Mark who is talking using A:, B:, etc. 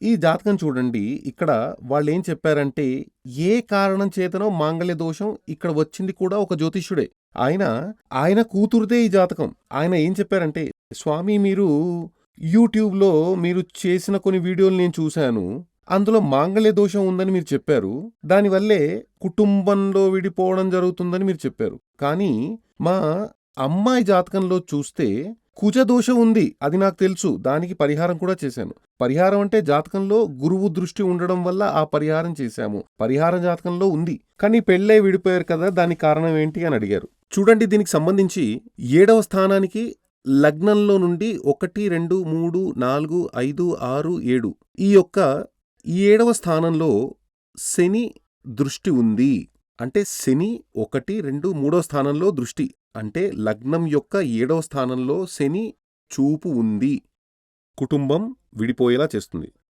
A: ఈ జాతకం చూడండి. ఇక్కడ వాళ్ళేం చెప్పారంటే, ఏ కారణం చేతనో మాంగళ్య దోషం ఇక్కడ వచ్చింది కూడా ఒక జ్యోతిష్యుడే. ఆయన, ఆయన కూతురిదే ఈ జాతకం. ఆయన ఏం చెప్పారంటే, "స్వామి మీరు యూట్యూబ్‌లో మీరు చేసిన కొన్ని వీడియోలు నేను చూశాను. అందులో మాంగళ్య దోషం ఉందని మీరు చెప్పారు. దానివల్లే కుటుంబంలో విడిపోవడం జరుగుతుందని మీరు చెప్పారు. కానీ మా అమ్మాయి జాతకంలో చూస్తే కుజదోషం ఉంది. అది నాకు తెలుసు. దానికి పరిహారం కూడా చేశాను. పరిహారం అంటే జాతకంలో గురువు దృష్టి ఉండడం వల్ల ఆ పరిహారం చేశాము. పరిహారం జాతకంలో ఉంది. కానీ పెళ్ళై విడిపోయారు కదా! దానికి కారణం ఏంటి అని అడిగారు. చూడండి దీనికి సంబంధించి 7వ స్థానానికి లగ్నంలో నుండి 1, 2, 3, 4, 5, 6, 7 ఈ యొక్క 7వ స్థానంలో శని దృష్టి ఉంది. అంటే శని 1, 2, 3వ స్థానంలో దృష్టి. అంటే లగ్నం యొక్క 7వ స్థానంలో శని చూపు ఉంది. కుటుంబం విడిపోయేలా చేస్తుంది.